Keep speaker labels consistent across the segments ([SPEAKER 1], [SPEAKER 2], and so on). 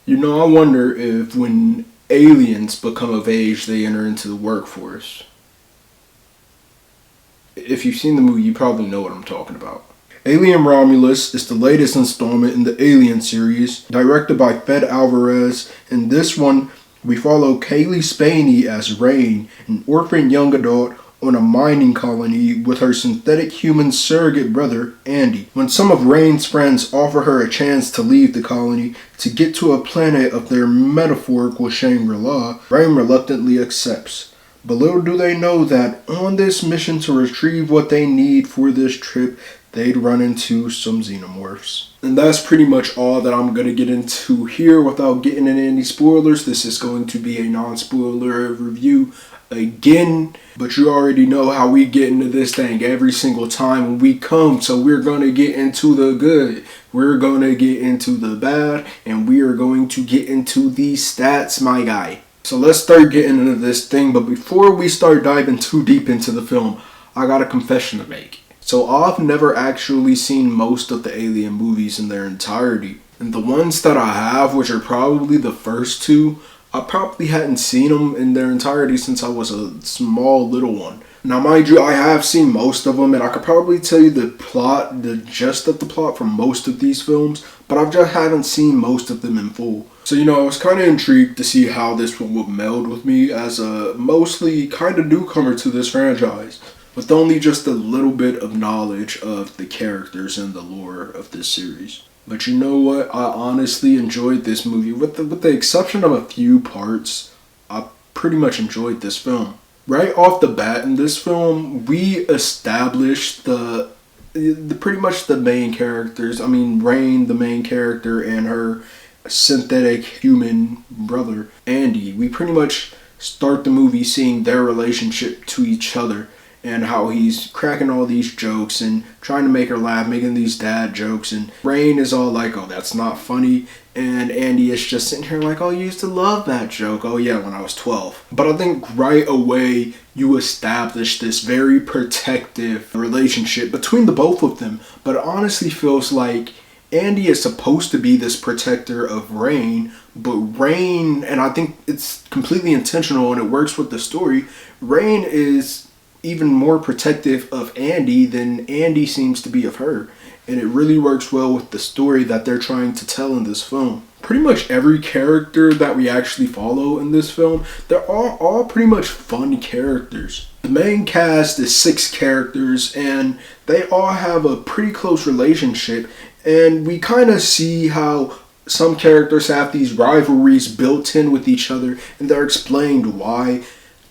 [SPEAKER 1] I wonder if when aliens become of age, they enter into the workforce. If you've seen the movie, you probably know what I'm talking about. Alien Romulus is the latest installment in the Alien series, directed by Fed Alvarez. In this one, we follow Kaylee Spaney as Rain, an orphan young adult on a mining colony with her synthetic human surrogate brother, Andy. When some of Rain's friends offer her a chance to leave the colony to get to a planet of their metaphorical Shangri-La, Rain reluctantly accepts. But little do they know that on this mission to retrieve what they need for this trip, they'd run into some xenomorphs. And that's pretty much all that I'm going to get into here without getting into any spoilers. This is going to be a non-spoiler review again, but you already know how we get into this thing every single time when we come. So we're going to get into the good, we're going to get into the bad, and we are going to get into the stats, my guy. So let's start getting into this thing, but before we start diving too deep into the film, I got a confession to make. So I've never actually seen most of the Alien movies in their entirety. And the ones that I have, which are probably the first two, I probably hadn't seen them in their entirety since I was a small little one. Now mind you, I have seen most of them, and I could probably tell you the gist of the plot from most of these films, but I just haven't seen most of them in full. So I was kind of intrigued to see how this one would meld with me as a mostly kind of newcomer to this franchise, with only just a little bit of knowledge of the characters and the lore of this series. But you know what? I honestly enjoyed this movie. With the exception of a few parts, I pretty much enjoyed this film. Right off the bat in this film, we established the pretty much the main characters. I mean, Rain, the main character, and her synthetic human brother, Andy. We pretty much start the movie seeing their relationship to each other, and how he's cracking all these jokes and trying to make her laugh, making these dad jokes, and Rain is all like, oh, that's not funny, and Andy is just sitting here like, oh, you used to love that joke, oh yeah, when I was 12. But I think right away you establish this very protective relationship between the both of them, but it honestly feels like Andy is supposed to be this protector of Rain, but Rain, and I think it's completely intentional and it works with the story, Rain is even more protective of Andy than Andy seems to be of her. And it really works well with the story that they're trying to tell in this film. Pretty much every character that we actually follow in this film, they're all pretty much fun characters. The main cast is 6 characters, and they all have a pretty close relationship, and we kind of see how some characters have these rivalries built in with each other, and they're explained why.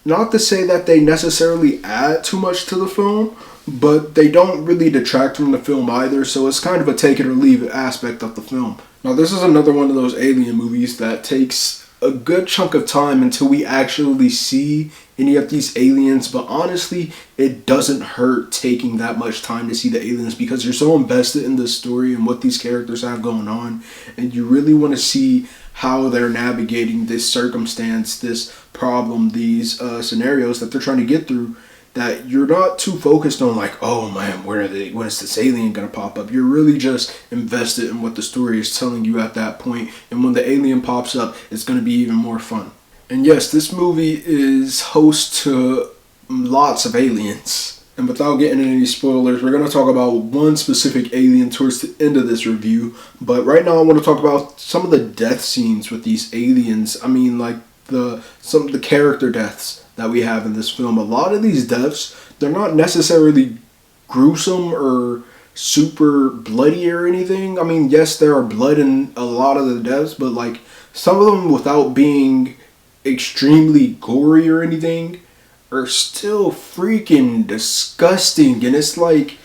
[SPEAKER 1] Not to say that they necessarily add too much to the film, but they don't really detract from the film either, so it's kind of a take it or leave it aspect of the film. Now this is another one of those Alien movies that takes a good chunk of time until we actually see any of these aliens, but honestly, it doesn't hurt taking that much time to see the aliens because you're so invested in the story and what these characters have going on, and you really want to see how they're navigating this circumstance, this problem, these scenarios that they're trying to get through, that you're not too focused on like, oh man, when is this alien gonna pop up? You're really just invested in what the story is telling you at that point, and when the alien pops up, it's gonna be even more fun. And yes, this movie is host to lots of aliens. And without getting into any spoilers, we're going to talk about one specific alien towards the end of this review. But right now I want to talk about some of the death scenes with these aliens. I mean, like some of the character deaths that we have in this film. A lot of these deaths, they're not necessarily gruesome or super bloody or anything. I mean, yes, there are blood in a lot of the deaths, but like some of them, without being extremely gory or anything, are still freaking disgusting, and it's like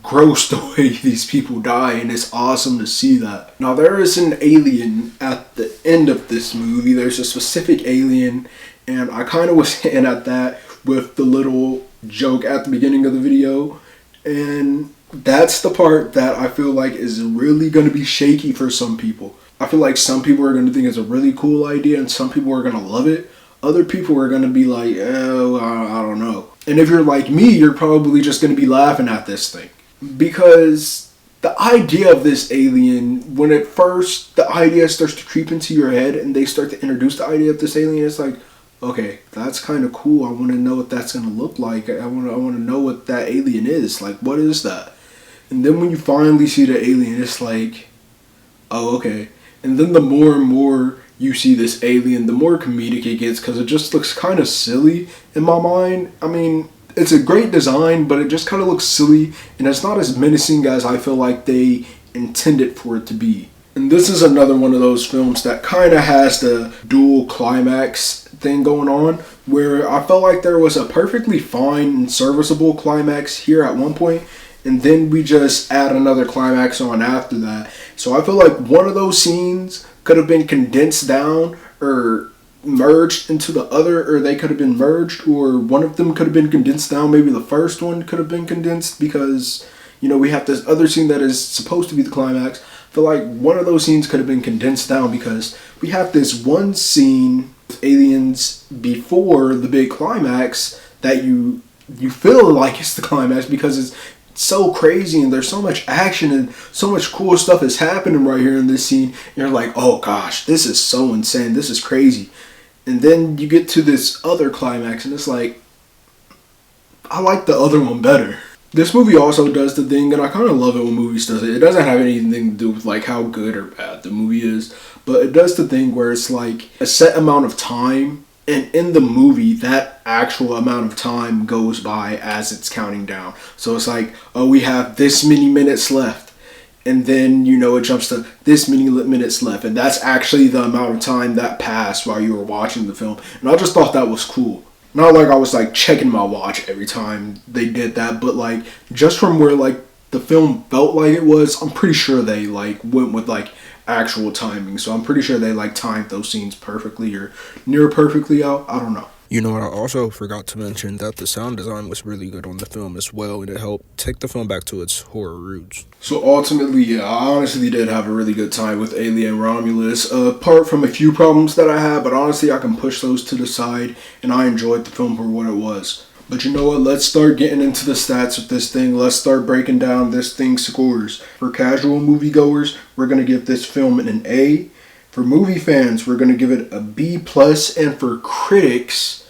[SPEAKER 1] gross the way these people die, and it's awesome to see that. Now there is an alien at the end of this movie. There's a specific alien, and I kind of was hitting at that with the little joke at the beginning of the video, and that's the part that I feel like is really going to be shaky for some people. I feel like some people are going to think it's a really cool idea, and some people are going to love it. Other people are going to be like, oh, I don't know. And if you're like me, you're probably just going to be laughing at this thing. Because the idea of this alien, when at first the idea starts to creep into your head and they start to introduce the idea of this alien, it's like, okay, that's kind of cool. I want to know what that's going to look like. I want to know what that alien is. Like, what is that? And then when you finally see the alien, it's like, oh, okay. And then the more and more you see this alien, the more comedic it gets because it just looks kind of silly in my mind. I mean, it's a great design, but it just kind of looks silly, and it's not as menacing as I feel like they intended for it to be. And this is another one of those films that kind of has the dual climax thing going on, where I felt like there was a perfectly fine and serviceable climax here at one point, and then we just add another climax on after that. So I feel like one of those scenes could have been condensed down or merged into the other, or they could have been merged, or one of them could have been condensed down. Maybe the first one could have been condensed because, you know, we have this other scene that is supposed to be the climax. I feel like one of those scenes could have been condensed down because we have this one scene with aliens before the big climax that you feel like it's the climax because it's so crazy and there's so much action and so much cool stuff is happening right here in this scene. And you're like, oh gosh, this is so insane. This is crazy. And then you get to this other climax and it's like, I like the other one better. This movie also does the thing, and I kind of love it when movies does it. It doesn't have anything to do with like how good or bad the movie is, but it does the thing where it's like a set amount of time, and in the movie, that actual amount of time goes by as it's counting down. So it's like, oh, we have this many minutes left. And then, you know, it jumps to this many minutes left. And that's actually the amount of time that passed while you were watching the film. And I just thought that was cool. Not like I was like checking my watch every time they did that, but like just from where like the film felt like it was, I'm pretty sure they like went with like actual timing. So I'm pretty sure they like timed those scenes perfectly or near perfectly out. I don't know.
[SPEAKER 2] You know what, I also forgot to mention that the sound design was really good on the film as well, and it helped take the film back to its horror roots.
[SPEAKER 1] So ultimately, yeah, I honestly did have a really good time with Alien Romulus, apart from a few problems that I had, but honestly I can push those to the side, and I enjoyed the film for what it was. But you know what, let's start getting into the stats of this thing. Let's start breaking down this thing's scores. For casual moviegoers, we're going to give this film an A. For movie fans, we're going to give it a B+, and for critics,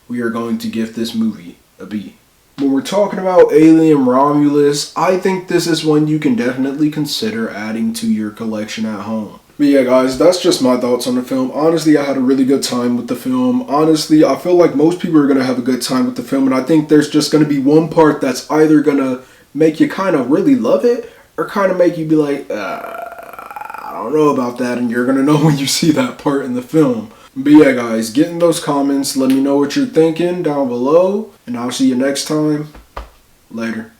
[SPEAKER 1] we are going to give this movie a B. When we're talking about Alien Romulus, I think this is one you can definitely consider adding to your collection at home. But yeah, guys, that's just my thoughts on the film. Honestly, I had a really good time with the film. Honestly, I feel like most people are going to have a good time with the film, and I think there's just going to be one part that's either going to make you kind of really love it, or kind of make you be like, I don't know about that, and you're going to know when you see that part in the film. But yeah, guys, get in those comments. Let me know what you're thinking down below. And I'll see you next time. Later.